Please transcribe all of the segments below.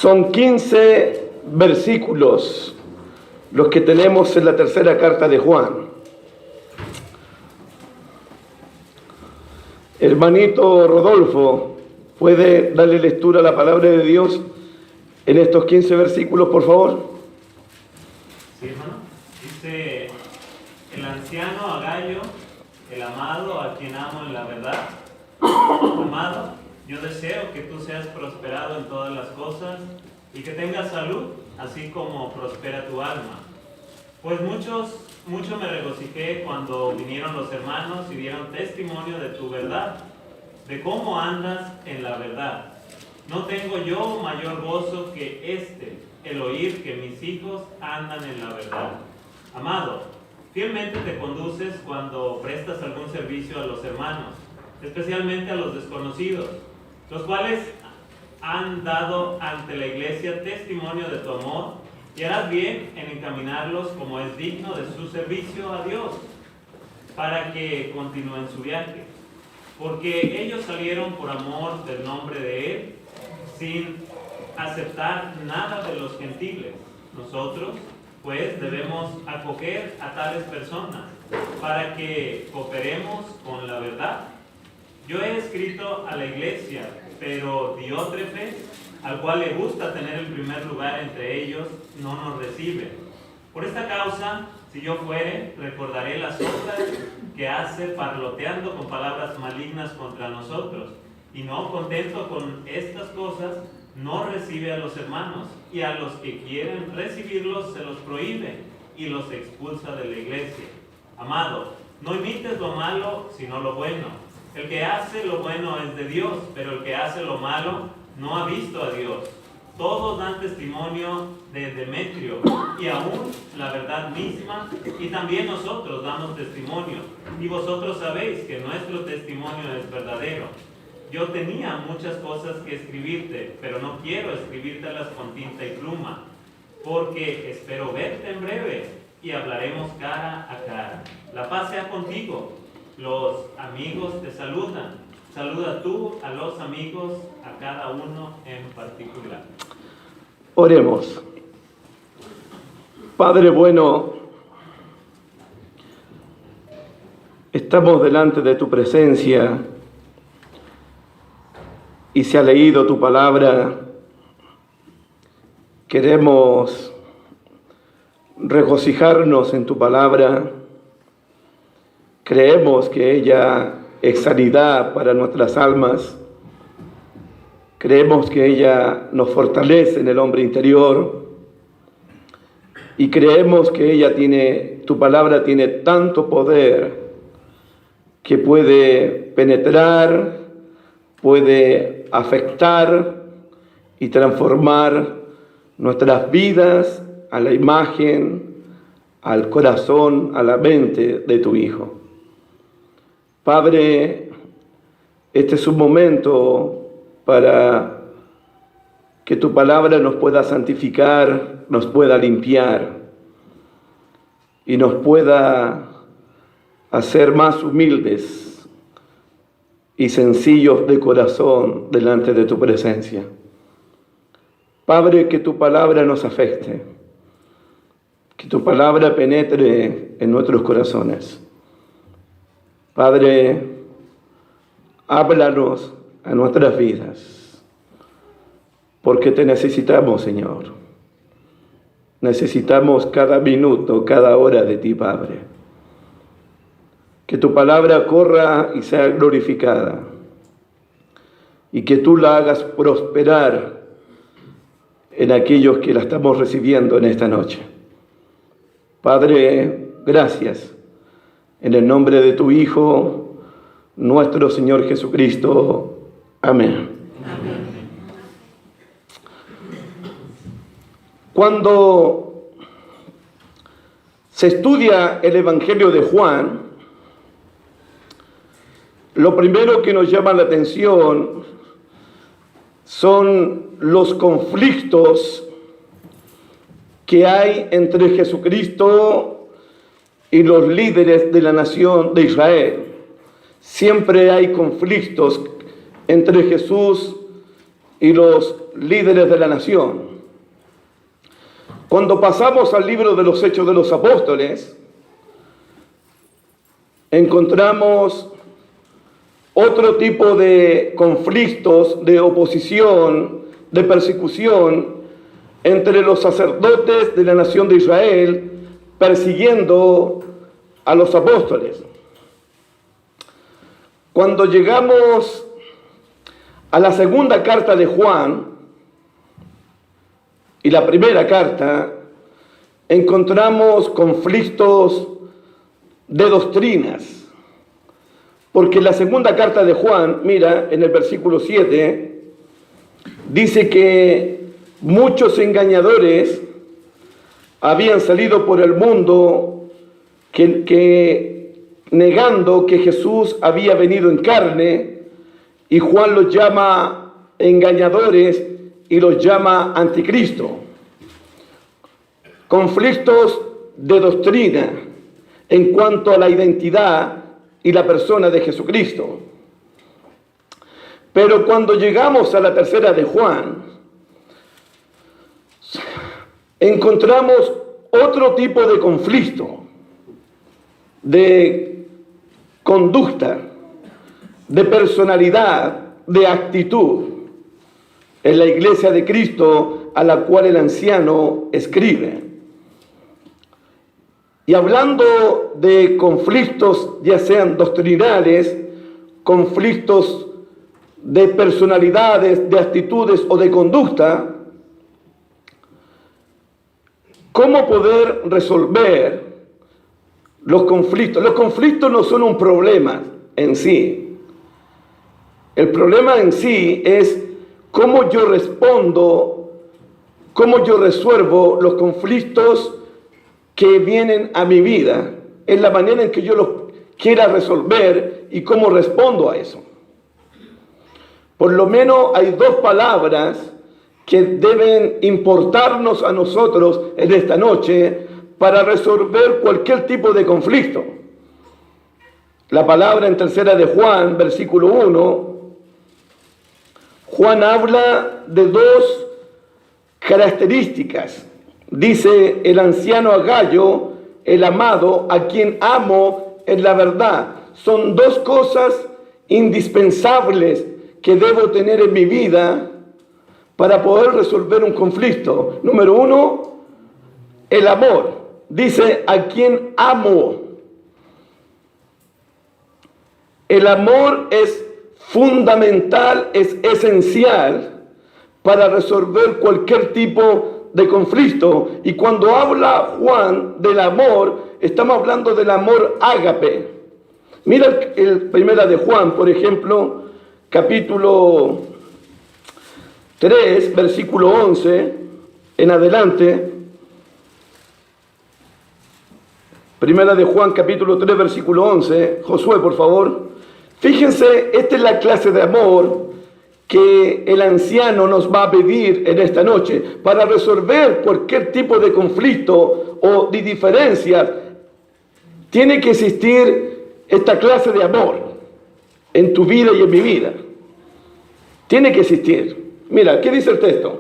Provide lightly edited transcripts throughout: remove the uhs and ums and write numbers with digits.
Son 15 versículos los que tenemos en la tercera carta de Juan. Hermanito Rodolfo, ¿puede darle lectura a la palabra de Dios en estos 15 versículos, por favor? Sí, hermano. Dice: el anciano Agayo, el amado, a quien amo en la verdad. Amado, yo deseo que tú seas prosperado en todas las cosas y que tengas salud, así como prospera tu alma. Pues mucho me regocijé cuando vinieron los hermanos y dieron testimonio de tu verdad, de cómo andas en la verdad. No tengo yo mayor gozo que el oír que mis hijos andan en la verdad. Amado, fielmente te conduces cuando prestas algún servicio a los hermanos, especialmente a los desconocidos, los cuales han dado ante la iglesia testimonio de tu amor, y harás bien en encaminarlos como es digno de su servicio a Dios, para que continúen su viaje. Porque ellos salieron por amor del nombre de Él, sin aceptar nada de los gentiles. Nosotros, pues, debemos acoger a tales personas, para que cooperemos con la verdad. Yo he escrito a la iglesia, pero Diótrefes, al cual le gusta tener el primer lugar entre ellos, no nos recibe. Por esta causa, si yo fuere, recordaré las obras que hace parloteando con palabras malignas contra nosotros, y no contento con estas cosas, no recibe a los hermanos, y a los que quieren recibirlos se los prohíbe y los expulsa de la iglesia. Amado, no imites lo malo, sino lo bueno. El que hace lo bueno es de Dios, pero el que hace lo malo no ha visto a Dios. Todos dan testimonio de Demetrio, y aún la verdad misma, y también nosotros damos testimonio, y vosotros sabéis que nuestro testimonio es verdadero. Yo tenía muchas cosas que escribirte, pero no quiero escribírtelas con tinta y pluma, porque espero verte en breve, y hablaremos cara a cara. La paz sea contigo. Los amigos te saludan. Saluda tú a los amigos, a cada uno en particular. Oremos. Padre bueno, estamos delante de tu presencia y se ha leído tu palabra. Queremos regocijarnos en tu palabra. Creemos que ella es sanidad para nuestras almas. Creemos que ella nos fortalece en el hombre interior. Y creemos que tu palabra tiene tanto poder que puede penetrar, puede afectar y transformar nuestras vidas a la imagen, al corazón, a la mente de tu Hijo. Padre, este es un momento para que tu palabra nos pueda santificar, nos pueda limpiar y nos pueda hacer más humildes y sencillos de corazón delante de tu presencia. Padre, que tu palabra nos afecte, que tu palabra penetre en nuestros corazones. Padre, háblanos a nuestras vidas, porque te necesitamos, Señor. Necesitamos cada minuto, cada hora de ti, Padre. Que tu palabra corra y sea glorificada, y que tú la hagas prosperar en aquellos que la estamos recibiendo en esta noche. Padre, gracias. En el nombre de tu Hijo, nuestro Señor Jesucristo. Amén. Amén. Cuando se estudia el Evangelio de Juan, lo primero que nos llama la atención son los conflictos que hay entre Jesucristo y los líderes de la nación de Israel. Siempre hay conflictos entre Jesús y los líderes de la nación. Cuando pasamos al libro de los Hechos de los Apóstoles, encontramos otro tipo de conflictos, de oposición, de persecución entre los sacerdotes de la nación de Israel persiguiendo a los apóstoles. Cuando llegamos a la segunda carta de Juan y la primera carta, encontramos conflictos de doctrinas. Porque la segunda carta de Juan, mira, en el versículo 7, dice que muchos engañadores habían salido por el mundo que negando que Jesús había venido en carne, y Juan los llama engañadores y los llama anticristo. Conflictos de doctrina en cuanto a la identidad y la persona de Jesucristo. Pero cuando llegamos a la tercera de Juan, encontramos otro tipo de conflicto, de conducta, de personalidad, de actitud en la iglesia de Cristo a la cual el anciano escribe. Y hablando de conflictos, ya sean doctrinales, conflictos de personalidades, de actitudes o de conducta, ¿cómo poder resolver los conflictos? Los conflictos no son un problema en sí. El problema en sí es cómo yo respondo, cómo yo resuelvo los conflictos que vienen a mi vida, en la manera en que yo los quiera resolver y cómo respondo a eso. Por lo menos hay dos palabras que deben importarnos a nosotros en esta noche para resolver cualquier tipo de conflicto. La palabra en tercera de Juan, versículo 1, Juan habla de dos características. Dice el anciano a Gayo, el amado, a quien amo en la verdad. Son dos cosas indispensables que debo tener en mi vida para poder resolver un conflicto. Número uno, el amor. Dice a quien amo. El amor es fundamental, es esencial para resolver cualquier tipo de conflicto. Y cuando habla Juan del amor, estamos hablando del amor ágape. Mira el primera de Juan, por ejemplo, capítulo 3, versículo 11 en adelante. Primera de Juan, capítulo 3, versículo 11. Josué, por favor. Fíjense, esta es la clase de amor que el anciano nos va a pedir en esta noche para resolver cualquier tipo de conflicto o de diferencias. Tiene que existir esta clase de amor en tu vida y en mi vida. Tiene que existir. Mira, ¿qué dice el texto?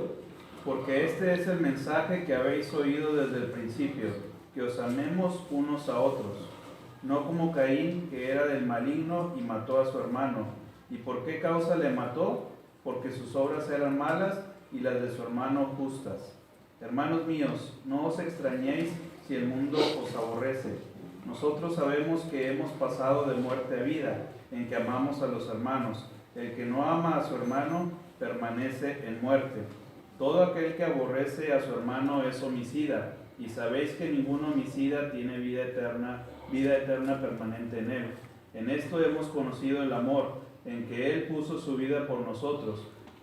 Porque este es el mensaje que habéis oído desde el principio, que os amemos unos a otros, no como Caín, que era del maligno y mató a su hermano. ¿Y por qué causa le mató? Porque sus obras eran malas y las de su hermano justas. Hermanos míos, no os extrañéis si el mundo os aborrece. Nosotros sabemos que hemos pasado de muerte a vida, en que amamos a los hermanos. El que no ama a su hermano permanece en muerte. Todo aquel que aborrece a su hermano es homicida, y sabéis que ningún homicida tiene vida eterna permanente en él. En esto hemos conocido el amor, en que Él puso su vida por nosotros.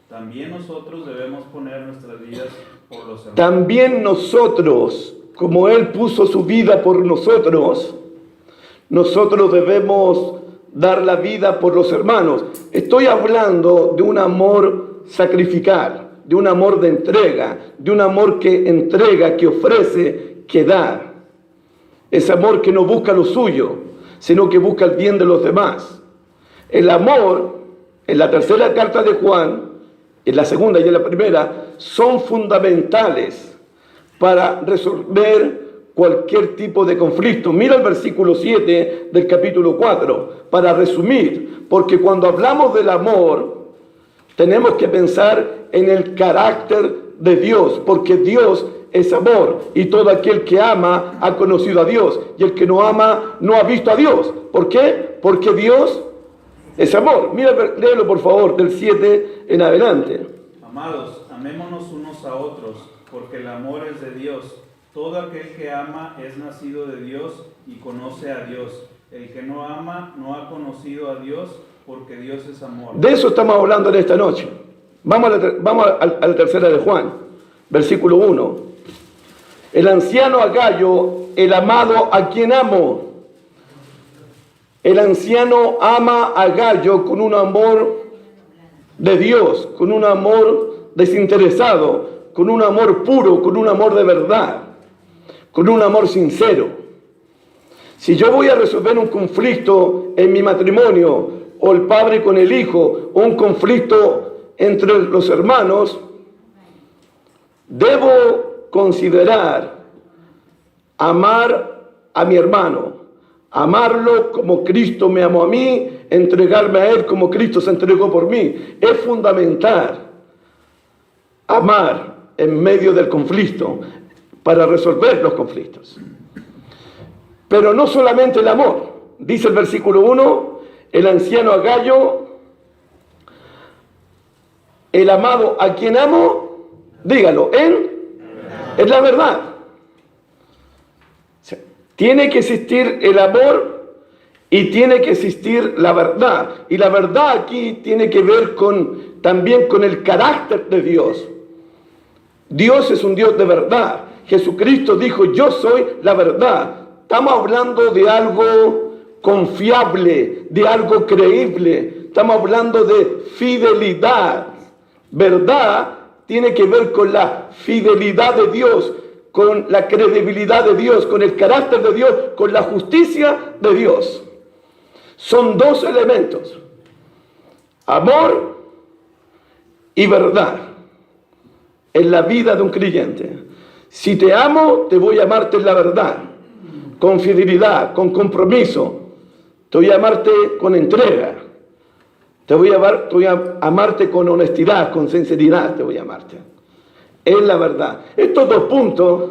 También nosotros debemos poner nuestras vidas por los hermanos. También nosotros, como Él puso su vida por nosotros, nosotros debemos dar la vida por los hermanos. Estoy hablando de un amor sacrificial, de un amor de entrega, de un amor que entrega, que ofrece, que da. Ese amor que no busca lo suyo, sino que busca el bien de los demás. El amor, en la tercera carta de Juan, en la segunda y en la primera, son fundamentales para resolver cualquier tipo de conflicto. Mira el versículo 7 del capítulo 4, para resumir, porque cuando hablamos del amor, tenemos que pensar en el carácter de Dios, porque Dios es amor, y todo aquel que ama ha conocido a Dios, y el que no ama no ha visto a Dios. ¿Por qué? Porque Dios es amor. Mira, léelo por favor, del 7 en adelante. Amados, amémonos unos a otros, porque el amor es de Dios. Todo aquel que ama es nacido de Dios y conoce a Dios. El que no ama no ha conocido a Dios, porque Dios es amor. De eso estamos hablando en esta noche. Vamos a la tercera de Juan, versículo 1. El anciano Agayo, el amado a quien amo. El anciano ama a Agayo con un amor de Dios, con un amor desinteresado, con un amor puro, con un amor de verdad, con un amor sincero. Si yo voy a resolver un conflicto en mi matrimonio, o el padre con el hijo, o un conflicto entre los hermanos, debo considerar amar a mi hermano, amarlo como Cristo me amó a mí, entregarme a Él como Cristo se entregó por mí. Es fundamental amar en medio del conflicto para resolver los conflictos. Pero no solamente el amor. Dice el versículo 1, el anciano Agayo, el amado a quien amo, dígalo, es la verdad. O sea, tiene que existir el amor y tiene que existir la verdad. Y la verdad aquí tiene que ver también con el carácter de Dios. Dios es un Dios de verdad. Jesucristo dijo, yo soy la verdad. Estamos hablando de algo confiable, de algo creíble. Estamos hablando de fidelidad. Verdad tiene que ver con la fidelidad de Dios, con la credibilidad de Dios, con el carácter de Dios, con la justicia de Dios. Son dos elementos: amor y verdad en la vida de un creyente. Si te amo, te voy a amarte en la verdad, con fidelidad, con compromiso. Te voy a amarte con entrega. Te voy a amarte con honestidad, con sinceridad, te voy a amarte. Es la verdad. Estos dos puntos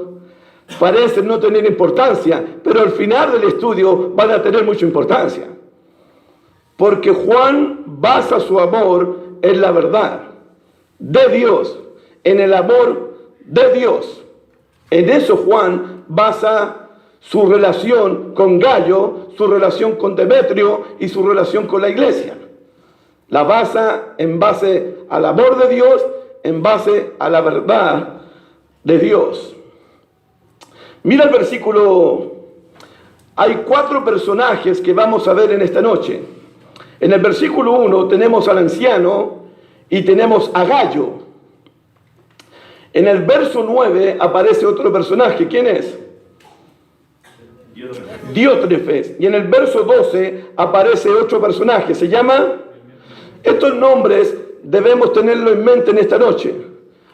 parecen no tener importancia, pero al final del estudio van a tener mucha importancia. Porque Juan basa su amor en la verdad de Dios, en el amor de Dios. En eso Juan basa su relación con Gayo, su relación con Demetrio y su relación con la iglesia. La basa en base al amor de Dios, en base a la verdad de Dios. Mira el versículo. Hay 4 personajes que vamos a ver en esta noche. En el versículo 1 tenemos al anciano y tenemos a Gayo. En el verso 9 aparece otro personaje. ¿Quién es? Diótrefes. Y en el verso 12 aparece otro personaje. Se llama... Estos nombres debemos tenerlo en mente en esta noche.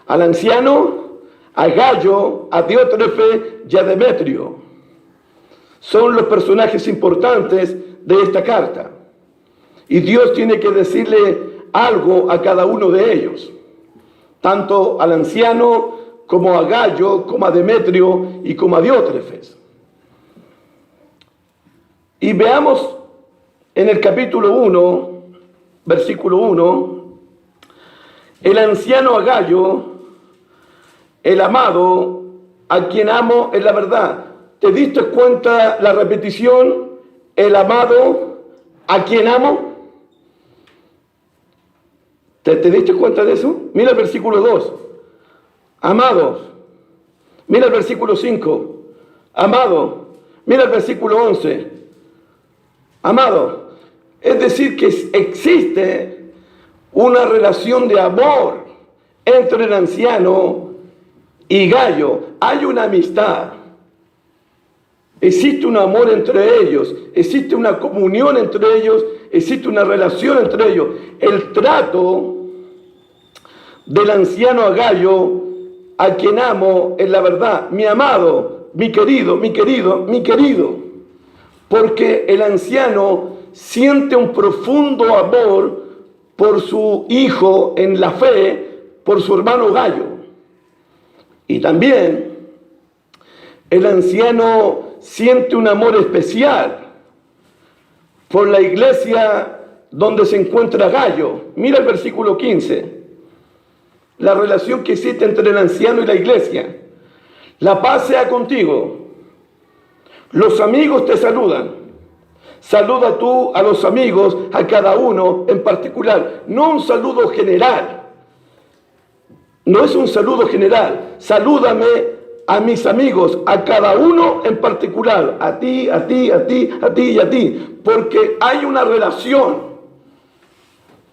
Al anciano, a Gayo, a Diótrefe y a Demetrio. Son los personajes importantes de esta carta. Y Dios tiene que decirle algo a cada uno de ellos. Tanto al anciano como a Gayo, como a Demetrio y como a Diótrefes. Y veamos en el capítulo 1... Versículo 1, el anciano Agayo, el amado, a quien amo en la verdad. ¿Te diste cuenta la repetición? El amado, a quien amo. ¿Te diste cuenta de eso? Mira el versículo 2, amados. Mira el versículo 5, amado. Mira el versículo 11, amado. Es decir, que existe una relación de amor entre el anciano y Gayo. Hay una amistad. Existe un amor entre ellos. Existe una comunión entre ellos. Existe una relación entre ellos. El trato del anciano a Gayo, a quien amo en la verdad, mi amado, mi querido, mi querido, mi querido. Porque el anciano siente un profundo amor por su hijo en la fe, por su hermano Gayo. Y también el anciano siente un amor especial por la iglesia donde se encuentra Gayo. Mira el versículo 15. La relación que existe entre el anciano y la iglesia. La paz sea contigo. Los amigos te saludan. Saluda tú a los amigos, a cada uno en particular. No un saludo general. No es un saludo general. Salúdame a mis amigos, a cada uno en particular. A ti, a ti, a ti, a ti y a ti. Porque hay una relación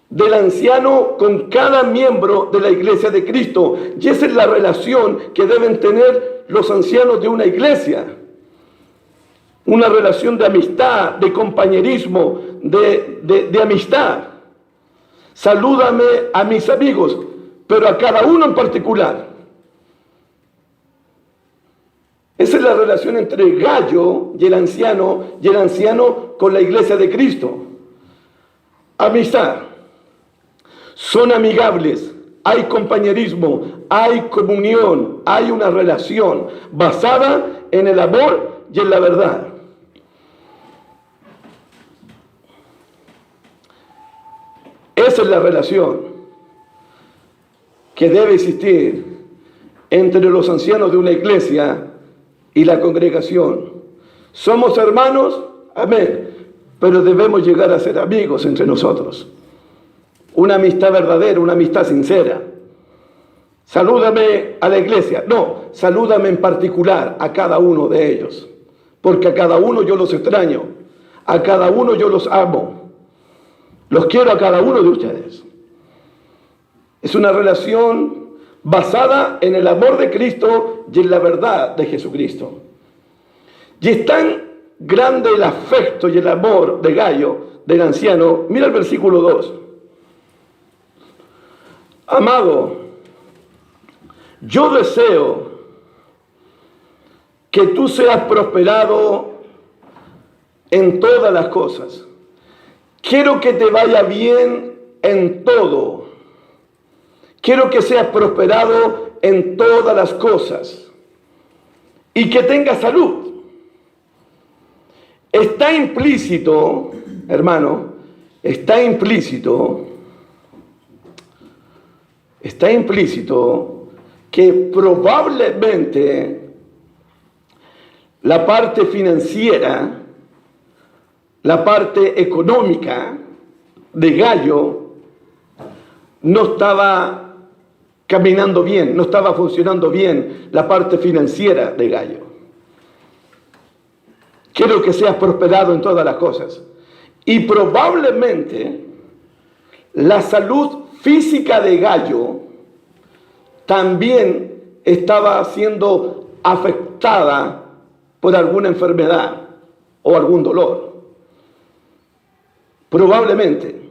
del anciano con cada miembro de la iglesia de Cristo. Y esa es la relación que deben tener los ancianos de una iglesia. Una relación de amistad, de compañerismo, de amistad. Salúdame a mis amigos, pero a cada uno en particular. Esa es la relación entre Gayo y el anciano con la iglesia de Cristo. Amistad. Son amigables, hay compañerismo, hay comunión, hay una relación basada en el amor y en la verdad. Esa es la relación que debe existir entre los ancianos de una iglesia y la congregación. Somos hermanos, amén, pero debemos llegar a ser amigos entre nosotros. Una amistad verdadera, una amistad sincera. Salúdame a la iglesia. No, salúdame en particular a cada uno de ellos. Porque a cada uno yo los extraño. A cada uno yo los amo. Los quiero a cada uno de ustedes. Es una relación basada en el amor de Cristo y en la verdad de Jesucristo. Y es tan grande el afecto y el amor de Gayo, del anciano. Mira el versículo 2. Amado, yo deseo que tú seas prosperado en todas las cosas. Quiero que te vaya bien en todo. Quiero que seas prosperado en todas las cosas. Y que tengas salud. Está implícito, hermano, está implícito que probablemente la parte financiera, la parte económica de Gayo no estaba caminando bien, no estaba funcionando bien la parte financiera de Gayo. Quiero que seas prosperado en todas las cosas. Y probablemente la salud física de Gayo también estaba siendo afectada por alguna enfermedad o algún dolor. Probablemente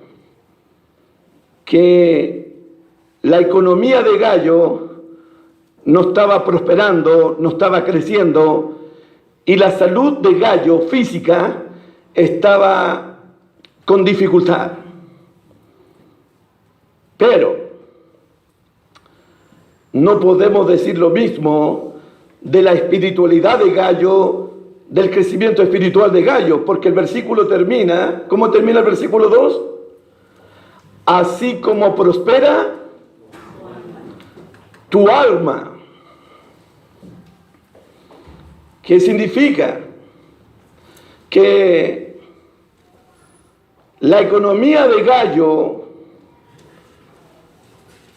que la economía de Gayo no estaba prosperando, no estaba creciendo, y la salud de Gayo física estaba con dificultad. Pero no podemos decir lo mismo de la espiritualidad de Gayo, del crecimiento espiritual de Gayo, porque el versículo termina, ¿cómo termina el versículo 2? Así como prospera tu alma. ¿Qué significa? Que la economía de Gayo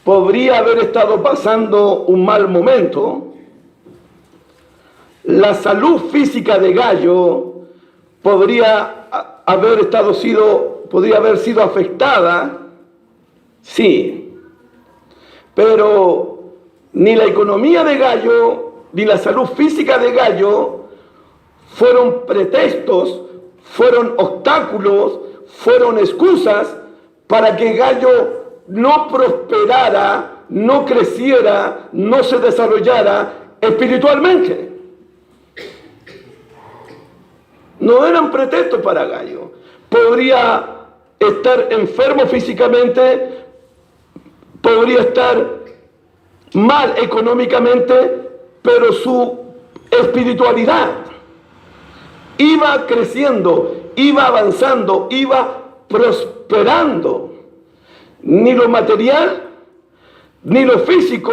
podría haber estado pasando un mal momento. La salud física de Gayo podría haber sido afectada, sí, pero ni la economía de Gayo ni la salud física de Gayo fueron pretextos, fueron obstáculos, fueron excusas para que Gayo no prosperara no creciera, no se desarrollara espiritualmente. No eran pretextos para Gallo. Podría estar enfermo físicamente, podría estar mal económicamente, pero su espiritualidad iba creciendo, iba avanzando, iba prosperando. Ni lo material ni lo físico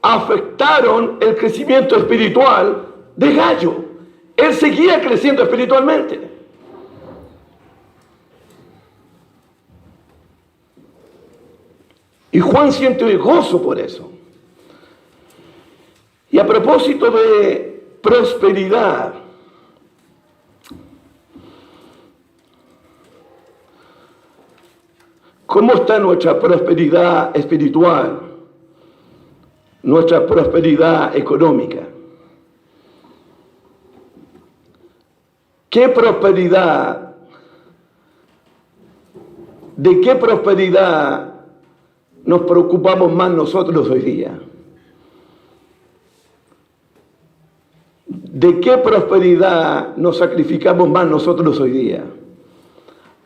afectaron el crecimiento espiritual de Gallo. Él seguía creciendo espiritualmente. Y Juan siente gozo por eso. Y a propósito de prosperidad, ¿cómo está nuestra prosperidad espiritual? Nuestra prosperidad económica. ¿Qué prosperidad? ¿De qué prosperidad nos preocupamos más nosotros hoy día? ¿De qué prosperidad nos sacrificamos más nosotros hoy día?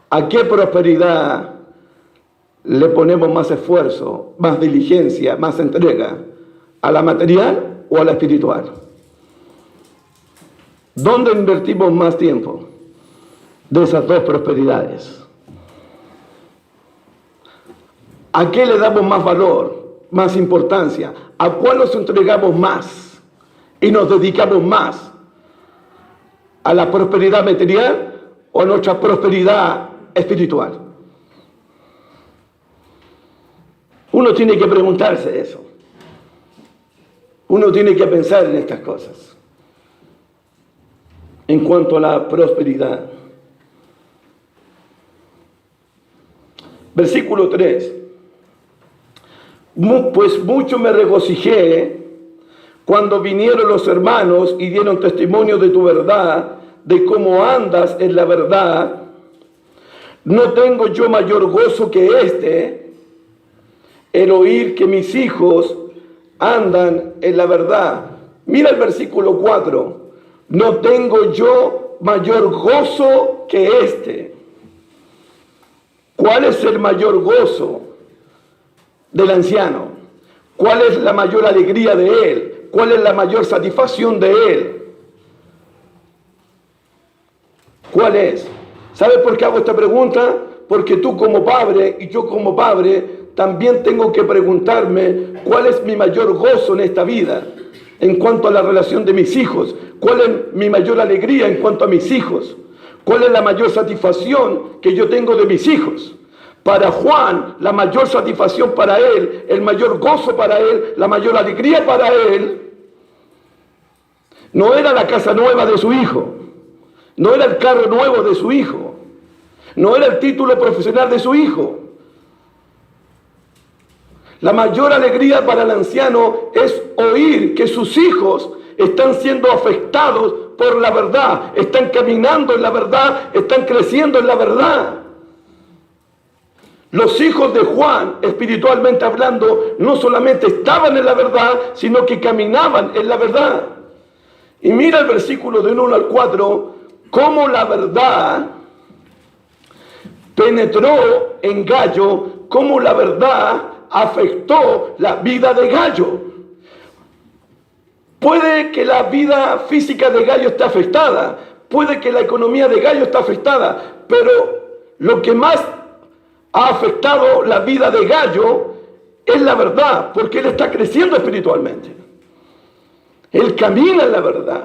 ¿A qué prosperidad le ponemos más esfuerzo, más diligencia, más entrega? ¿A la material o a la espiritual? ¿Dónde invertimos más tiempo de esas dos prosperidades? ¿A qué le damos más valor, más importancia? ¿A cuál nos entregamos más y nos dedicamos más? ¿A la prosperidad material o a nuestra prosperidad espiritual? Uno tiene que preguntarse eso. Uno tiene que pensar en estas cosas. En cuanto a la prosperidad. Versículo 3. Pues mucho me regocijé cuando vinieron los hermanos y dieron testimonio de tu verdad, de cómo andas en la verdad. No tengo yo mayor gozo que este, el oír que mis hijos andan en la verdad. Mira el versículo 4. No tengo yo mayor gozo que este. ¿Cuál es el mayor gozo del anciano? ¿Cuál es la mayor alegría de él? ¿Cuál es la mayor satisfacción de él? ¿Cuál es? ¿Sabes por qué hago esta pregunta? Porque tú como padre y yo como padre también tengo que preguntarme cuál es mi mayor gozo en esta vida en cuanto a la relación de mis hijos. ¿Cuál es mi mayor alegría en cuanto a mis hijos? ¿Cuál es la mayor satisfacción que yo tengo de mis hijos? Para Juan, la mayor satisfacción para él, el mayor gozo para él, la mayor alegría para él, no era la casa nueva de su hijo, no era el carro nuevo de su hijo, no era el título profesional de su hijo. La mayor alegría para el anciano es oír que sus hijos están siendo afectados por la verdad, están caminando en la verdad, están creciendo en la verdad. Los hijos de Juan, espiritualmente hablando, no solamente estaban en la verdad, sino que caminaban en la verdad. Y mira el versículo de 1 al 4, cómo la verdad penetró en Gallo, cómo la verdad afectó la vida de Gallo. Puede que la vida física de Gallo esté afectada, puede que la economía de Gallo esté afectada, pero lo que más ha afectado la vida de Gallo es la verdad, porque él está creciendo espiritualmente. Él camina en la verdad.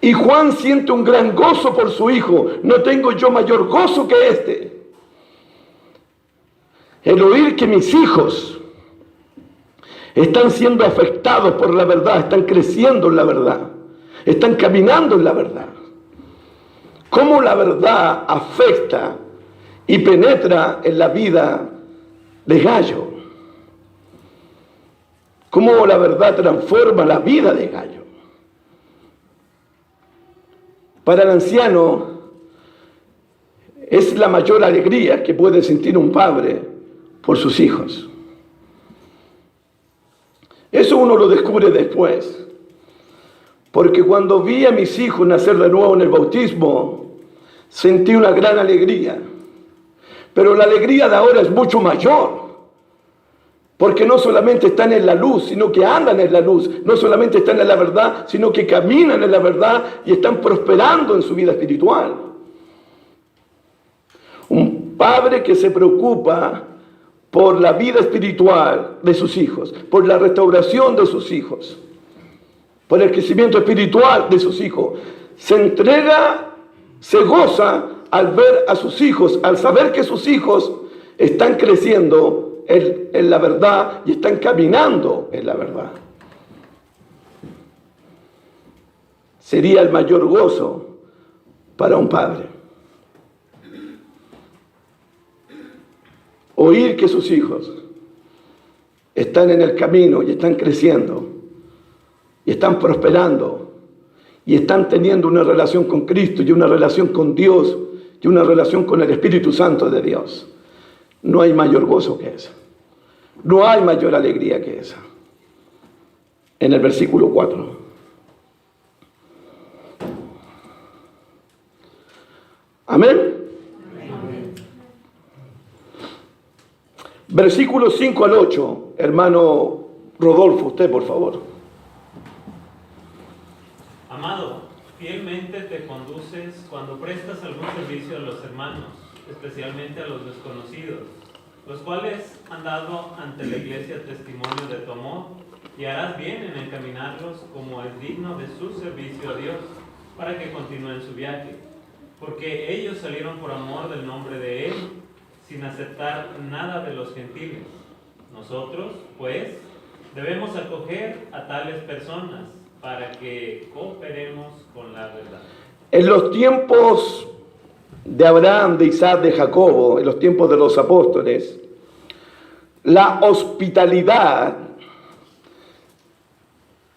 Y Juan siente un gran gozo por su hijo. No tengo yo mayor gozo que este. El oír que mis hijos están siendo afectados por la verdad, están creciendo en la verdad, están caminando en la verdad. Cómo la verdad afecta y penetra en la vida de Gallo. Cómo la verdad transforma la vida de Gallo. Para el anciano es la mayor alegría que puede sentir un padre por sus hijos. Eso uno lo descubre después. Porque cuando vi a mis hijos nacer de nuevo en el bautismo, sentí una gran alegría. Pero la alegría de ahora es mucho mayor. Porque no solamente están en la luz, sino que andan en la luz. No solamente están en la verdad, sino que caminan en la verdad y están prosperando en su vida espiritual. Un padre que se preocupa por la vida espiritual de sus hijos, por la restauración de sus hijos, por el crecimiento espiritual de sus hijos, se entrega, se goza al ver a sus hijos, al saber que sus hijos están creciendo en la verdad y están caminando en la verdad. Sería el mayor gozo para un padre. Oír que sus hijos están en el camino y están creciendo y están prosperando y están teniendo una relación con Cristo y una relación con Dios y una relación con el Espíritu Santo de Dios. No hay mayor gozo que esa. No hay mayor alegría que esa. En el versículo 4. Amén. Versículos 5 al 8. Hermano Rodolfo, usted por favor. Amado, fielmente te conduces cuando prestas algún servicio a los hermanos, especialmente a los desconocidos, los cuales han dado ante la iglesia testimonio de tu amor, y harás bien en encaminarlos como es digno de su servicio a Dios, para que continúen su viaje, porque ellos salieron por amor del nombre de Él, sin aceptar nada de los gentiles. Nosotros, pues, debemos acoger a tales personas para que cooperemos con la verdad. En los tiempos de Abraham, de Isaac, de Jacobo, en los tiempos de los apóstoles, la hospitalidad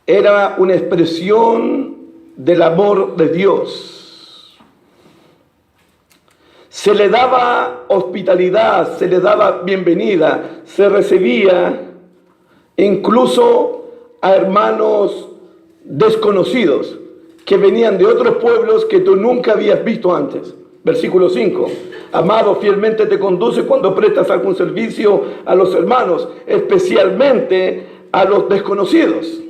era una expresión del amor de Dios. Se le daba hospitalidad, se le daba bienvenida, se recibía incluso a hermanos desconocidos que venían de otros pueblos que tú nunca habías visto antes. Versículo 5. Amado, fielmente te conduce cuando prestas algún servicio a los hermanos, especialmente a los desconocidos.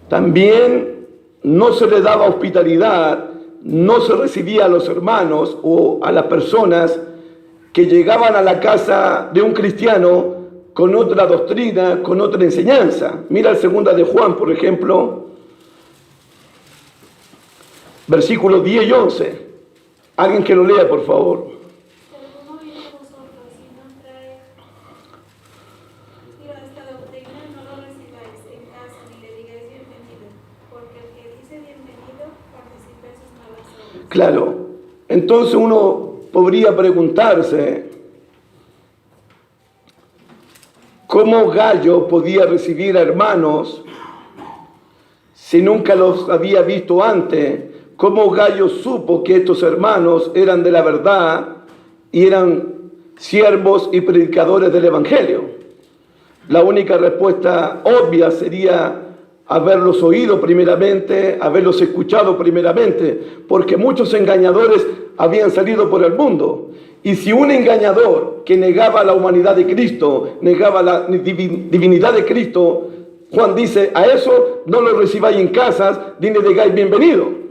También no se le daba hospitalidad, no se recibía a los hermanos o a las personas que llegaban a la casa de un cristiano con otra doctrina, con otra enseñanza. Mira el 2 de Juan, por ejemplo, versículos 10 y 11. Alguien que lo lea, por favor. Si alguno viene a vosotros y no trae esta doctrina, no lo recibáis en casa ni le digáis bienvenido, porque el que dice bienvenido participa en sus malas obras. Claro, entonces uno podría preguntarse cómo Gallo podía recibir a hermanos si nunca los había visto antes. ¿Cómo Gallo supo que estos hermanos eran de la verdad y eran siervos y predicadores del Evangelio? La única respuesta obvia sería haberlos oído primeramente, haberlos escuchado primeramente, porque muchos engañadores habían salido por el mundo. Y si un engañador que negaba la humanidad de Cristo, negaba la divinidad de Cristo, Juan dice, a eso no lo recibáis en casas, ni le digáis bienvenido.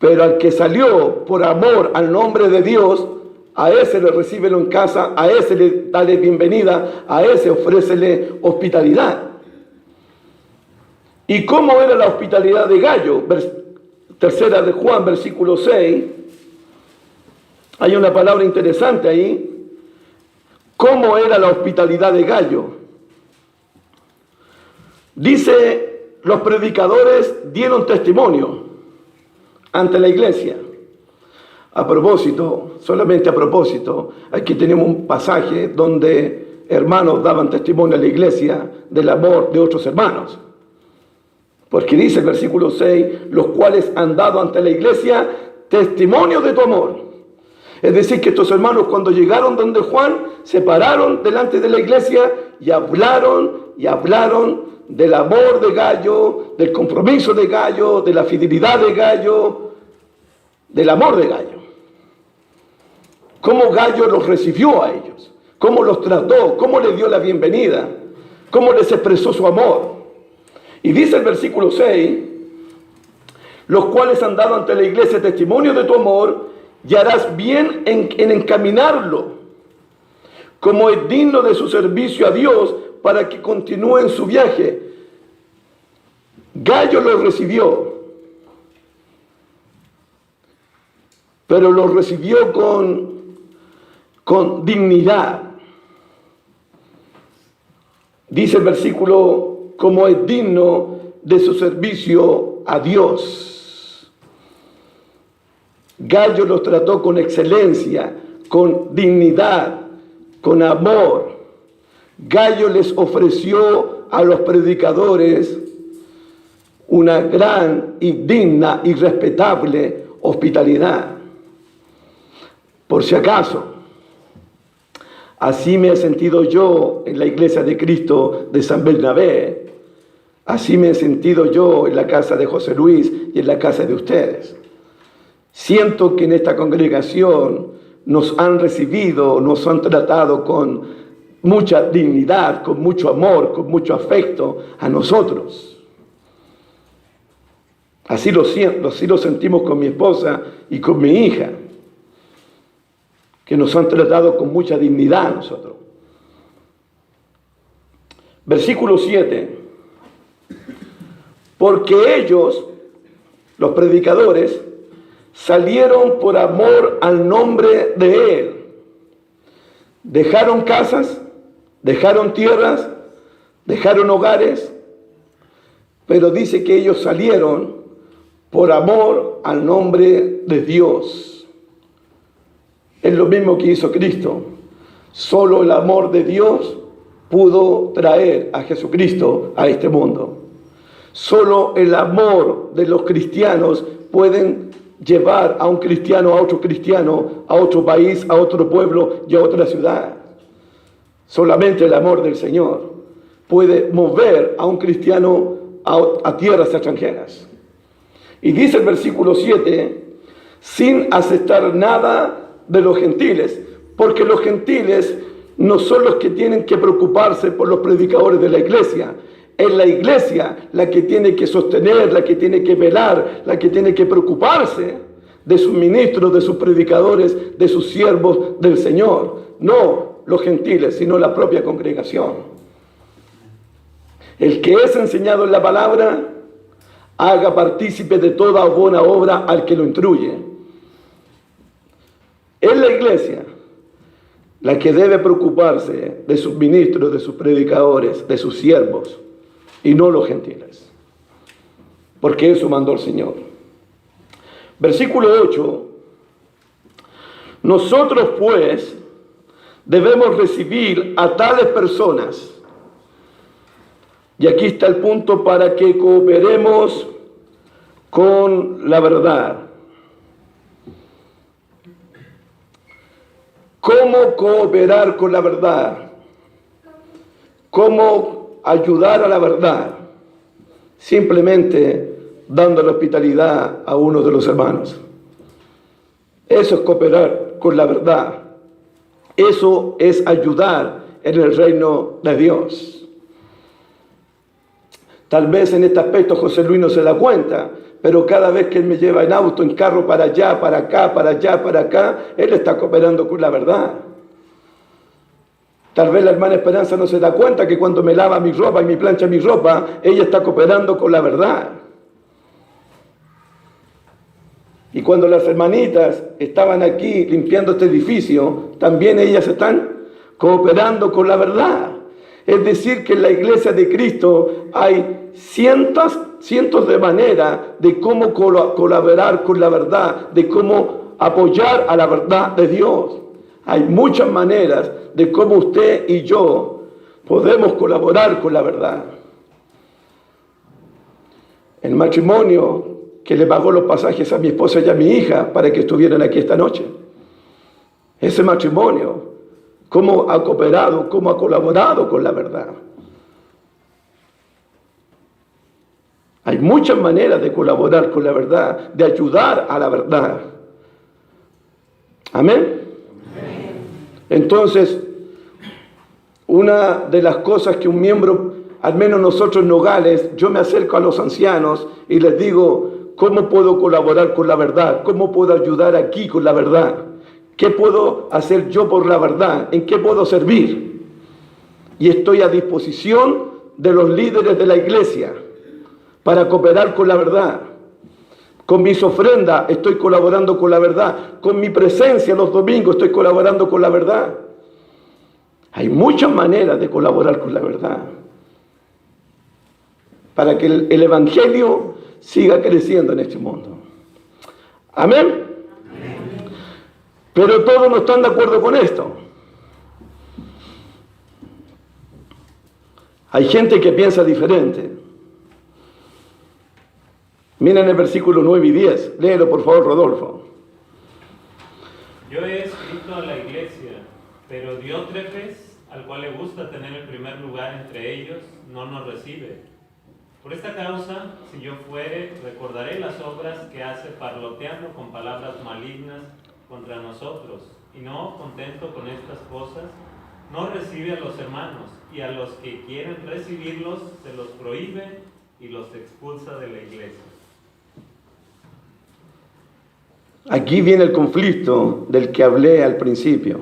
Pero al que salió por amor al nombre de Dios, a ese le recíbelo en casa, a ese le dale bienvenida, a ese ofrécele hospitalidad. ¿Y cómo era la hospitalidad de Gallo? 3 de Juan, versículo 6. Hay una palabra interesante ahí. ¿Cómo era la hospitalidad de Gallo? Dice, los predicadores dieron testimonio ante la iglesia. A propósito, solamente a propósito, aquí tenemos un pasaje donde hermanos daban testimonio a la iglesia del amor de otros hermanos. Porque dice el versículo 6, los cuales han dado ante la iglesia testimonio de tu amor. Es decir, que estos hermanos cuando llegaron donde Juan, se pararon delante de la iglesia y hablaron del amor de Gayo, del compromiso de Gayo, de la fidelidad de Gayo, del amor de Gayo. Cómo Gayo los recibió a ellos, cómo los trató, cómo les dio la bienvenida, cómo les expresó su amor. Y dice el versículo 6, los cuales han dado ante la iglesia testimonio de tu amor, y harás bien en encaminarlo, como es digno de su servicio a Dios, para que continúe en su viaje. Gayo lo recibió, pero lo recibió con dignidad. Dice el versículo, como es digno de su servicio a Dios. Gayo los trató con excelencia, con dignidad, con amor. Gayo les ofreció a los predicadores una gran y digna y respetable hospitalidad. Por si acaso, así me he sentido yo en la iglesia de Cristo de San Bernabé. Así me he sentido yo en la casa de José Luis y en la casa de ustedes. Siento que en esta congregación nos han recibido, nos han tratado con mucha dignidad, con mucho amor, con mucho afecto a nosotros. Así lo siento, así lo sentimos con mi esposa y con mi hija, que nos han tratado con mucha dignidad a nosotros. Versículo 7. Porque ellos, los predicadores, salieron por amor al nombre de Él. Dejaron casas, dejaron tierras, dejaron hogares, pero dice que ellos salieron por amor al nombre de Dios. Es lo mismo que hizo Cristo. Solo el amor de Dios pudo traer a Jesucristo a este mundo. Solo el amor de los cristianos pueden llevar a un cristiano, a otro país, a otro pueblo y a otra ciudad. Solamente el amor del Señor puede mover a un cristiano a tierras extranjeras. Y dice el versículo 7, sin aceptar nada de los gentiles, porque los gentiles no son los que tienen que preocuparse por los predicadores de la iglesia. Es la iglesia la que tiene que sostener, la que tiene que velar, la que tiene que preocuparse de sus ministros, de sus predicadores, de sus siervos del Señor. No los gentiles, sino la propia congregación. El que es enseñado en la palabra, haga partícipe de toda buena obra al que lo instruye. Es la iglesia la que debe preocuparse de sus ministros, de sus predicadores, de sus siervos, y no los gentiles, porque eso mandó el Señor. Versículo 8, nosotros pues debemos recibir a tales personas, y aquí está el punto, para que cooperemos con la verdad. ¿Cómo cooperar con la verdad? ¿Cómo ayudar a la verdad? Simplemente dando la hospitalidad a uno de los hermanos. Eso es cooperar con la verdad. Eso es ayudar en el reino de Dios. Tal vez en este aspecto José Luis no se da cuenta, pero cada vez que él me lleva en auto, en carro, para allá, para acá, para allá, para acá, él está cooperando con la verdad. Tal vez la hermana Esperanza no se da cuenta que cuando me lava mi ropa y me plancha mi ropa, ella está cooperando con la verdad. Y cuando las hermanitas estaban aquí limpiando este edificio, también ellas están cooperando con la verdad. Es decir, que en la iglesia de Cristo hay cientos de maneras de cómo colaborar con la verdad, de cómo apoyar a la verdad de Dios. Hay muchas maneras de cómo usted y yo podemos colaborar con la verdad. El matrimonio que le pagó los pasajes a mi esposa y a mi hija para que estuvieran aquí esta noche. ese matrimonio, cómo ha cooperado, cómo ha colaborado con la verdad. Hay muchas maneras de colaborar con la verdad, de ayudar a la verdad. Amén. Entonces, una de las cosas que un miembro, al menos nosotros en Nogales, yo me acerco a los ancianos y les digo, ¿cómo puedo colaborar con la verdad? ¿Cómo puedo ayudar aquí con la verdad? ¿Qué puedo hacer yo por la verdad? ¿En qué puedo servir? Y estoy a disposición de los líderes de la iglesia para cooperar con la verdad. Con mis ofrendas estoy colaborando con la verdad. Con mi presencia los domingos estoy colaborando con la verdad. Hay muchas maneras de colaborar con la verdad para que el evangelio siga creciendo en este mundo. Amén. Pero todos no están de acuerdo con esto. Hay gente que piensa diferente. Miren el versículo 9 y 10. Léelo por favor, Rodolfo. Yo he escrito a la iglesia, pero Diótrefes, al cual le gusta tener el primer lugar entre ellos, no nos recibe. Por esta causa, si yo fuere, recordaré las obras que hace parloteando con palabras malignas contra nosotros, y no contento con estas cosas, no recibe a los hermanos, y a los que quieren recibirlos se los prohíbe y los expulsa de la iglesia. Aquí viene el conflicto del que hablé al principio.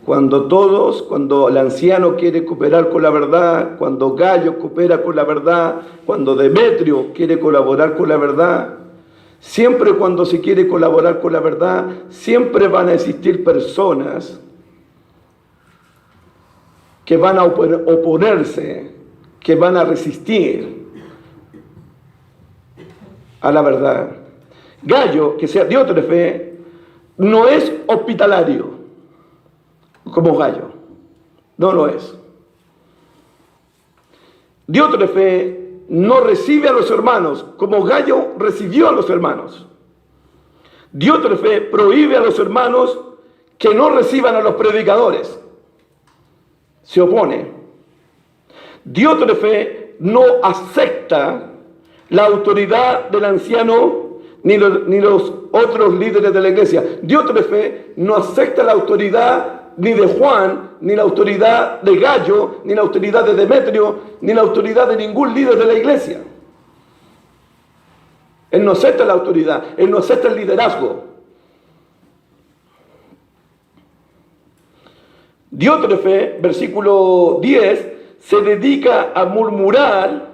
Cuando el anciano quiere cooperar con la verdad, cuando Gallo coopera con la verdad, cuando Demetrio quiere colaborar con la verdad, siempre cuando se quiere colaborar con la verdad, siempre van a existir personas que van a oponerse, que van a resistir a la verdad. Gallo, que sea Diótrefe, no es hospitalario como Gallo. No lo es. Diótrefe no recibe a los hermanos como Gallo recibió a los hermanos. Diótrefe prohíbe a los hermanos que no reciban a los predicadores. Se opone. Diótrefe no acepta la autoridad del anciano ni los otros líderes de la iglesia. Diótrefe no acepta la autoridad ni de Juan, ni la autoridad de Gallo, ni la autoridad de Demetrio, ni la autoridad de ningún líder de la iglesia. Él no acepta la autoridad, él no acepta el liderazgo. Diótrefe, versículo 10, se dedica a murmurar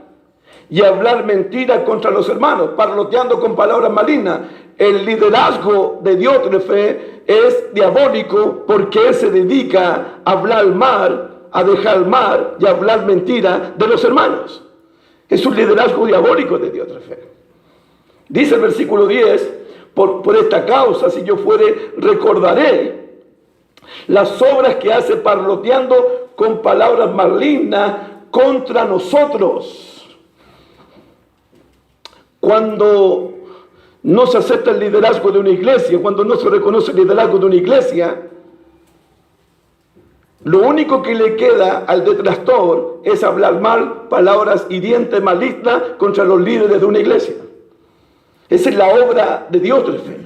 y hablar mentiras contra los hermanos, parloteando con palabras malignas. El liderazgo de Diótrefe es diabólico porque él se dedica a hablar mal, a dejar mal y a hablar mentira de los hermanos. Es un liderazgo diabólico de Diótrefe. Dice el versículo 10, por esta causa, si yo fuere, recordaré las obras que hace parloteando con palabras malignas contra nosotros. Cuando no se acepta el liderazgo de una iglesia, cuando no se reconoce el liderazgo de una iglesia, lo único que le queda al detractor es hablar mal, palabras hirientes, malignas contra los líderes de una iglesia. Esa es la obra de Diótrefe.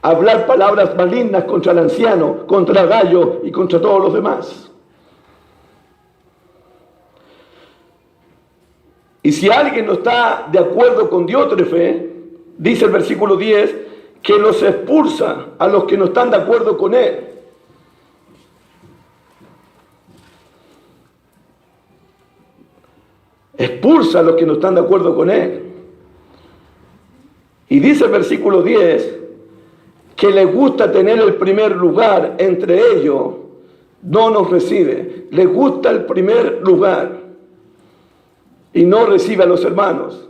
Hablar palabras malignas contra el anciano, contra Gallo y contra todos los demás. Y si alguien no está de acuerdo con Diótrefe, dice el versículo 10, que los expulsa a los que no están de acuerdo con él. Expulsa a los que no están de acuerdo con él. Y dice el versículo 10, que le gusta tener el primer lugar entre ellos, no nos recibe. Le gusta el primer lugar y no recibe a los hermanos.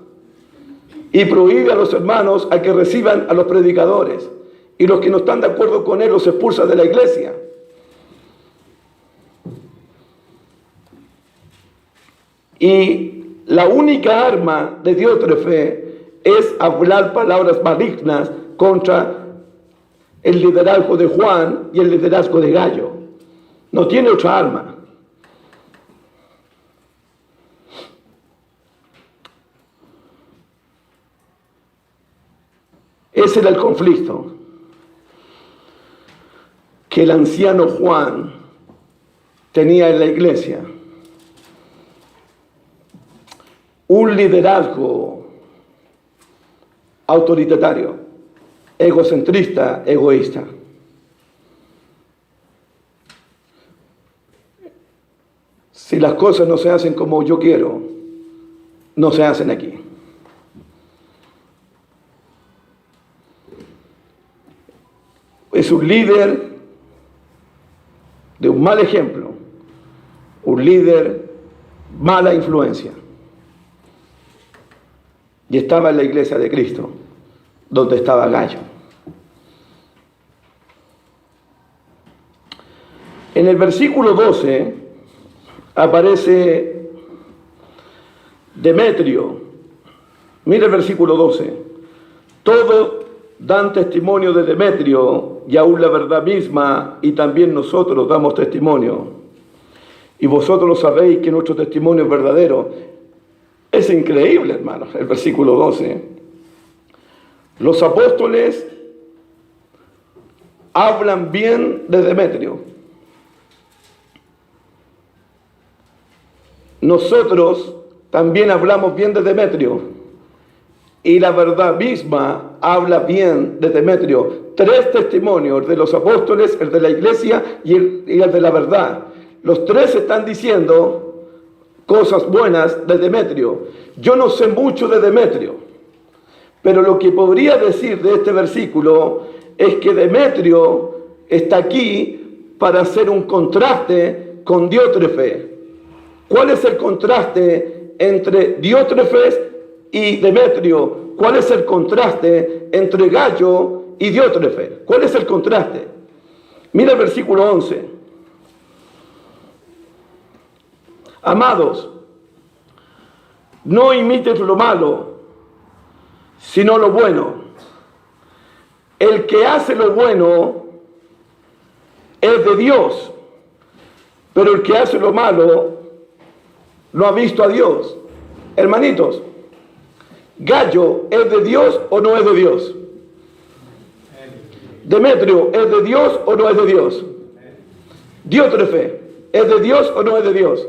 Y prohíbe a los hermanos a que reciban a los predicadores. Y los que no están de acuerdo con él los expulsa de la iglesia. Y la única arma de Diótrefe es hablar palabras malignas contra el liderazgo de Juan y el liderazgo de Gallo. No tiene otra arma. Ese era el conflicto que el anciano Juan tenía en la iglesia. Un liderazgo autoritario, egocentrista, egoísta. Si las cosas no se hacen como yo quiero, no se hacen aquí. Es un líder de un mal ejemplo, un líder mala influencia. Y estaba en la iglesia de Cristo, donde estaba Gallo. En el versículo 12 aparece Demetrio. Mira el versículo 12. Todos dan testimonio de Demetrio, y aún la verdad misma, y también nosotros damos testimonio. Y vosotros lo sabéis que nuestro testimonio es verdadero. Es increíble, hermanos, el versículo 12. Los apóstoles hablan bien de Demetrio. Nosotros también hablamos bien de Demetrio. Y la verdad misma habla bien de Demetrio. 3 testimonios de los apóstoles, el de la iglesia y el de la verdad. Los 3 están diciendo cosas buenas de Demetrio. Yo no sé mucho de Demetrio, pero lo que podría decir de este versículo es que Demetrio está aquí para hacer un contraste con Diótrefe. ¿Cuál es el contraste entre Diótrefes y Demetrio? ¿Cuál es el contraste entre Gallo y Diótrefe? ¿Cuál es el contraste? Mira el versículo 11. Amados, no imites lo malo, sino lo bueno. El que hace lo bueno es de Dios, pero el que hace lo malo no ha visto a Dios. Hermanitos, ¿Gallo es de Dios o no es de Dios? ¿Demetrio es de Dios o no es de Dios? ¿Diótrefe es de Dios o no es de Dios?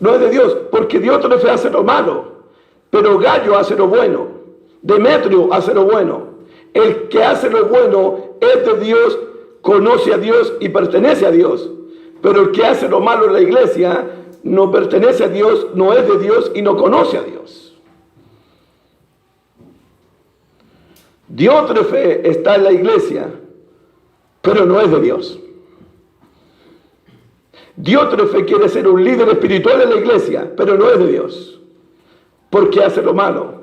No es de Dios, porque Diótrefe hace lo malo, pero Gallo hace lo bueno. Demetrio hace lo bueno. El que hace lo bueno es de Dios, conoce a Dios y pertenece a Dios. Pero el que hace lo malo en la iglesia no pertenece a Dios, no es de Dios y no conoce a Dios. Diótrefe está en la iglesia, pero no es de Dios. Diótrefe quiere ser un líder espiritual en la iglesia, pero no es de Dios, porque hace lo malo.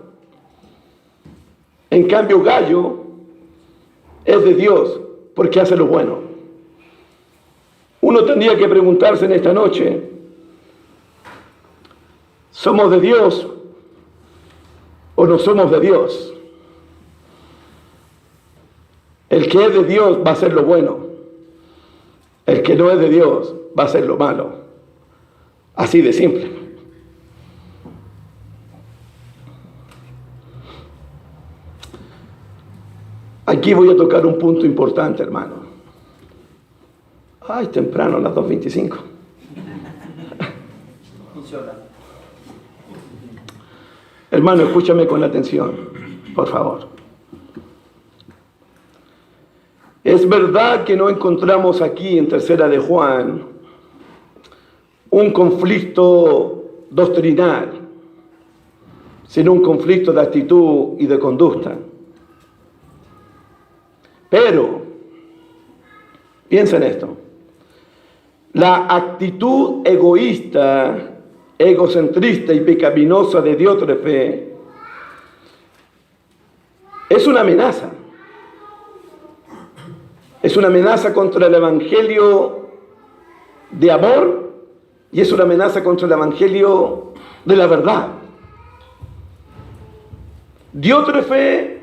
En cambio, Gallo es de Dios, porque hace lo bueno. Uno tendría que preguntarse en esta noche, ¿somos de Dios o no somos de Dios? El que es de Dios va a hacer lo bueno. El que no es de Dios va a hacer lo malo. Así de simple. Aquí voy a tocar un punto importante, hermano. Ay, temprano, las 2:25. Hermano, escúchame con atención, por favor. Es verdad que no encontramos aquí en Tercera de Juan un conflicto doctrinal, sino un conflicto de actitud y de conducta. Pero, piensa en esto, la actitud egoísta, egocentrista y pecaminosa de Diótrefe es una amenaza. Es una amenaza contra el evangelio de amor y es una amenaza contra el evangelio de la verdad. Diótrefe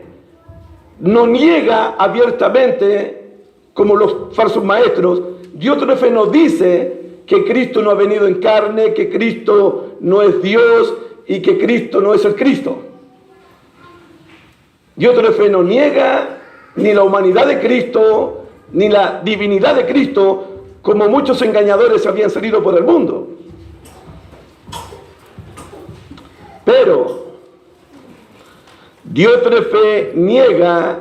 no niega abiertamente como los falsos maestros. Diótrefe nos dice que Cristo no ha venido en carne, que Cristo no es Dios y que Cristo no es el Cristo. Diótrefe no niega ni la humanidad de Cristo, ni la divinidad de Cristo, como muchos engañadores habían salido por el mundo. Pero Diótrefe niega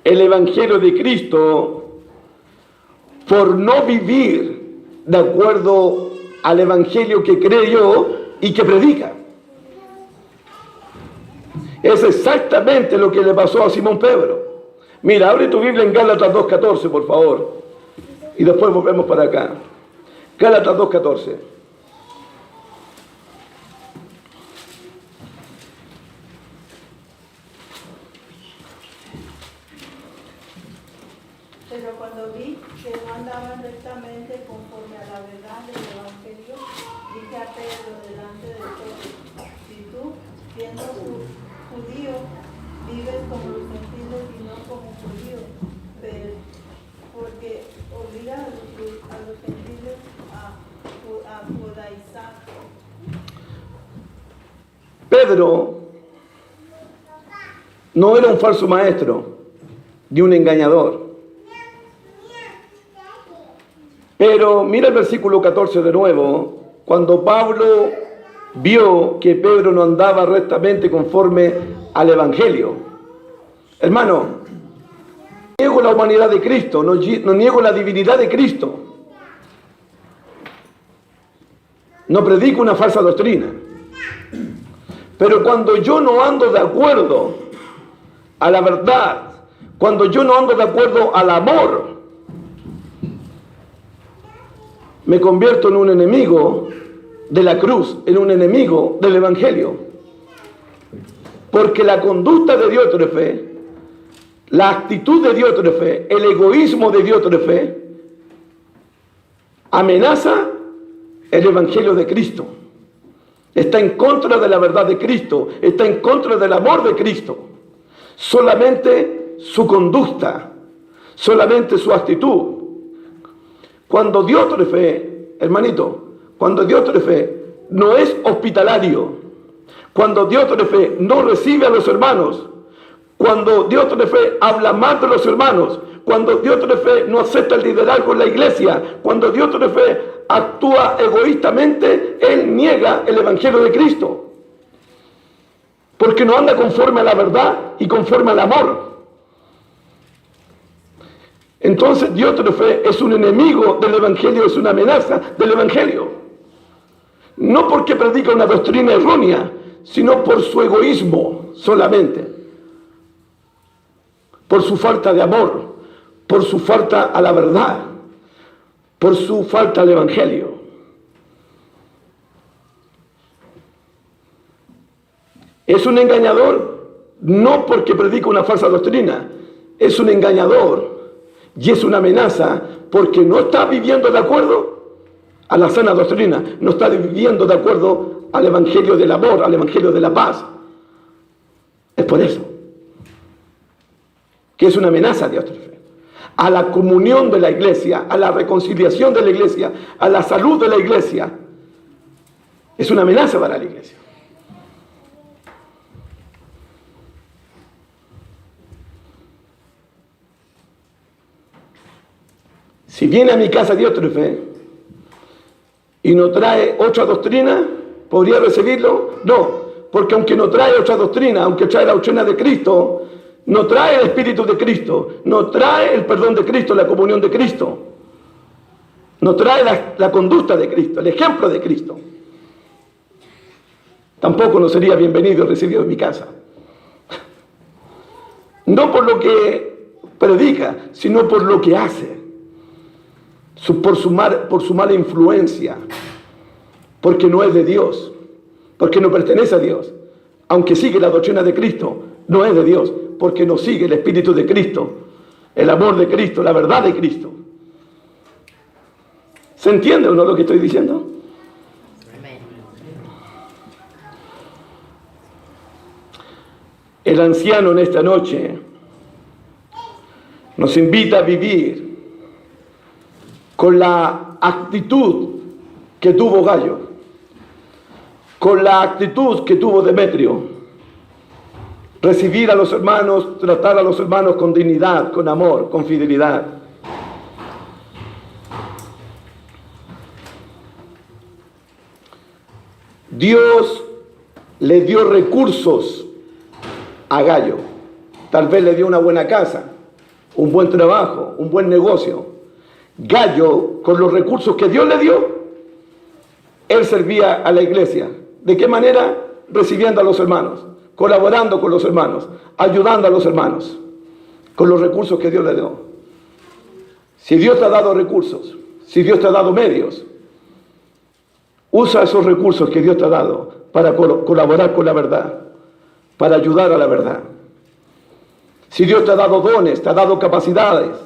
el Evangelio de Cristo por no vivir de acuerdo al Evangelio que creyó y que predica. Es exactamente lo que le pasó a Simón Pedro. Mira, abre tu Biblia en Gálatas 2:14, por favor. Y después volvemos para acá. Gálatas 2:14. Pero cuando vi que no andaban rectamente conforme a la verdad del Evangelio, dije a Pedro delante de todos: si tú, siendo judío, vives como los gentiles y no como judío, porque obliga a los gentiles a judaizar. Pedro no era un falso maestro ni un engañador. Pero mira el versículo 14 de nuevo. Cuando Pablo vio que Pedro no andaba rectamente conforme al Evangelio. Hermano, no niego la humanidad de Cristo, no niego la divinidad de Cristo. No predico una falsa doctrina. Pero cuando yo no ando de acuerdo a la verdad, cuando yo no ando de acuerdo al amor, me convierto en un enemigo de la cruz, en un enemigo del Evangelio. Porque la conducta de Diótrefe, la actitud de Diótrefe, el egoísmo de Diótrefe, amenaza el Evangelio de Cristo. Está en contra de la verdad de Cristo, está en contra del amor de Cristo. Solamente su conducta, solamente su actitud. Cuando Diótrefe, hermanito, cuando Diótrefe no es hospitalario, cuando Diótrefe no recibe a los hermanos, cuando Diótrefe habla mal de los hermanos, cuando Diótrefe no acepta el liderazgo en la iglesia, cuando Diótrefe actúa egoístamente, él niega el Evangelio de Cristo. Porque no anda conforme a la verdad y conforme al amor. Entonces Diótrefe es un enemigo del Evangelio, es una amenaza del Evangelio. No porque predica una doctrina errónea, sino por su egoísmo solamente. Por su falta de amor, por su falta a la verdad, por su falta al Evangelio. Es un engañador no porque predica una falsa doctrina, es un engañador y es una amenaza porque no está viviendo de acuerdo a la sana doctrina, no está viviendo de acuerdo al Evangelio del amor, al Evangelio de la paz. Es por eso que es una amenaza de Diótrefe a la comunión de la iglesia, a la reconciliación de la iglesia, a la salud de la iglesia. Es una amenaza para la iglesia. Si viene a mi casa Diótrefe y no trae otra doctrina, ¿podría recibirlo? No, porque aunque no trae otra doctrina, aunque trae la doctrina de Cristo, no trae el Espíritu de Cristo, no trae el perdón de Cristo, la comunión de Cristo, no trae la conducta de Cristo, el ejemplo de Cristo. Tampoco no sería bienvenido y recibido en mi casa. No por lo que predica, sino por lo que hace. Por su mala influencia, porque no es de Dios, porque no pertenece a Dios, aunque sigue la doctrina de Cristo, no es de Dios, porque no sigue el Espíritu de Cristo, el amor de Cristo, la verdad de Cristo. ¿Se entiende o no lo que estoy diciendo? El anciano en esta noche nos invita a vivir con la actitud que tuvo Gallo, con la actitud que tuvo Demetrio. Recibir a los hermanos, tratar a los hermanos con dignidad, con amor, con fidelidad. Dios le dio recursos a Gallo. Tal vez le dio una buena casa, un buen trabajo, un buen negocio. Gallo, con los recursos que Dios le dio, él servía a la iglesia. ¿De qué manera? Recibiendo a los hermanos, colaborando con los hermanos, ayudando a los hermanos, con los recursos que Dios le dio. Si Dios te ha dado recursos, si Dios te ha dado medios, usa esos recursos que Dios te ha dado para colaborar con la verdad, para ayudar a la verdad. Si Dios te ha dado dones, te ha dado capacidades,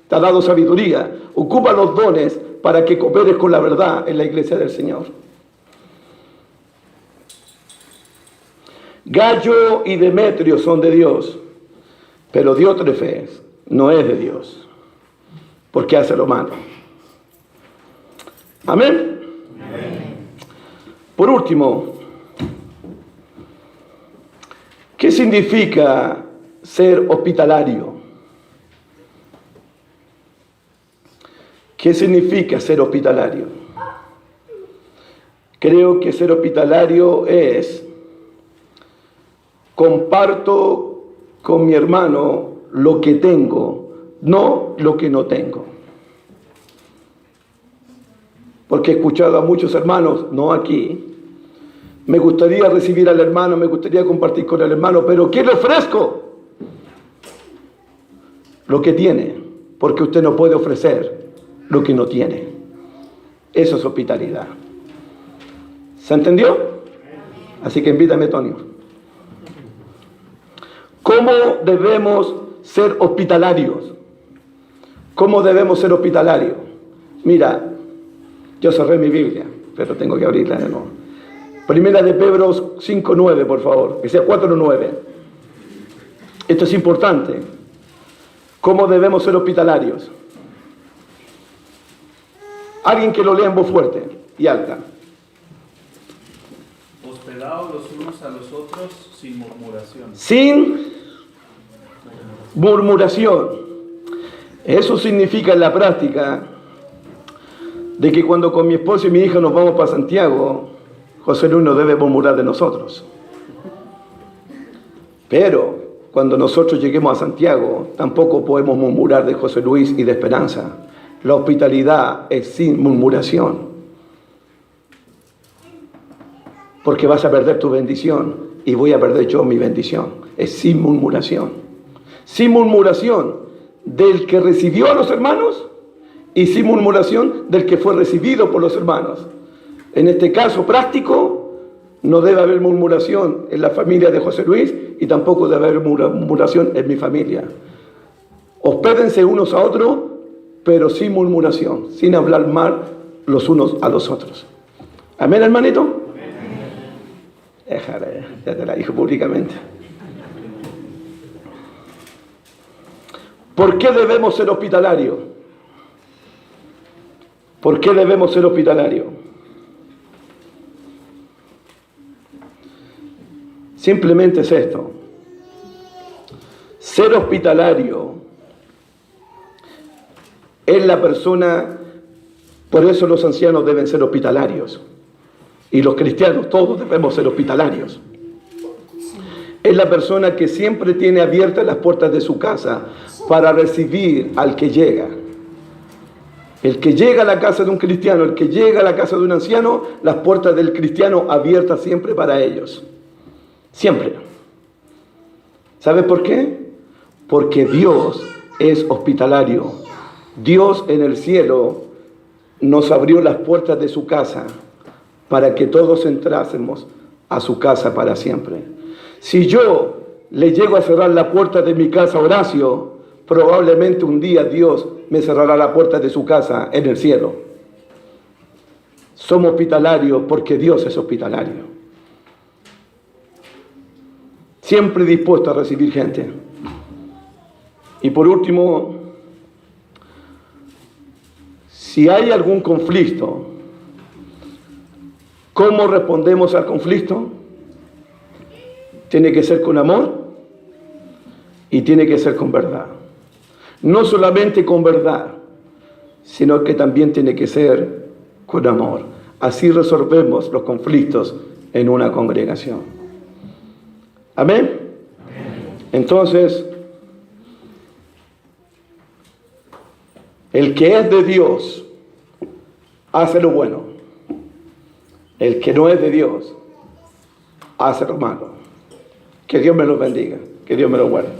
te ha dado sabiduría, ocupa los dones para que cooperes con la verdad en la iglesia del Señor. Gallo y Demetrio son de Dios, pero Diótrefes no es de Dios, porque hace lo malo. Amén. Por último, ¿qué significa ser hospitalario? ¿Qué significa ser hospitalario? Creo que ser hospitalario es: comparto con mi hermano lo que tengo, no lo que no tengo. Porque he escuchado a muchos hermanos, no aquí, me gustaría recibir al hermano, me gustaría compartir con el hermano, pero ¿qué le ofrezco? Lo que tiene, porque usted no puede ofrecer lo que no tiene. Eso es hospitalidad. ¿Se entendió? Así que invítame, Tonio. ¿Cómo debemos ser hospitalarios? ¿Cómo debemos ser hospitalarios? Mira, yo cerré mi Biblia, pero tengo que abrirla de nuevo. Primera de Pedro 5:9, por favor, que sea 4:9. Esto es importante. ¿Cómo debemos ser hospitalarios? Alguien que lo lea en voz fuerte y alta. Hospedaos los unos a los otros sin murmuración. Sin murmuración. Eso significa en la práctica de que cuando con mi esposo y mi hija nos vamos para Santiago, José Luis no debe murmurar de nosotros. Pero cuando nosotros lleguemos a Santiago, tampoco podemos murmurar de José Luis y de Esperanza. La hospitalidad es sin murmuración. Porque vas a perder tu bendición y voy a perder yo mi bendición. Es sin murmuración. Sin murmuración del que recibió a los hermanos y sin murmuración del que fue recibido por los hermanos. En este caso práctico, no debe haber murmuración en la familia de José Luis y tampoco debe haber murmuración en mi familia. Hospédense unos a otros, pero sin murmuración, sin hablar mal los unos a los otros. ¿Amén, hermanito? Déjale, ya te la dijo públicamente. ¿Por qué debemos ser hospitalarios? ¿Por qué debemos ser hospitalarios? Simplemente es esto. Ser hospitalario es la persona, por eso los ancianos deben ser hospitalarios. Y los cristianos todos debemos ser hospitalarios. Es la persona que siempre tiene abiertas las puertas de su casa para recibir al que llega. El que llega a la casa de un cristiano, el que llega a la casa de un anciano, las puertas del cristiano abiertas siempre para ellos. Siempre. ¿Sabes por qué? Porque Dios es hospitalario. Dios en el cielo nos abrió las puertas de su casa para que todos entrásemos a su casa para siempre. Si yo le llego a cerrar la puerta de mi casa a Horacio, probablemente un día Dios me cerrará la puerta de su casa en el cielo. Somos hospitalarios porque Dios es hospitalario. Siempre dispuesto a recibir gente. Y por último, Si hay algún conflicto, ¿cómo respondemos al conflicto? Tiene que ser con amor y tiene que ser con verdad. No solamente con verdad, sino que también tiene que ser con amor. Así resolvemos los conflictos en una congregación. ¿Amén? Entonces, el que es de Dios hace lo bueno. El que no es de Dios hace lo malo. Que Dios me lo bendiga. Que Dios me lo guarde.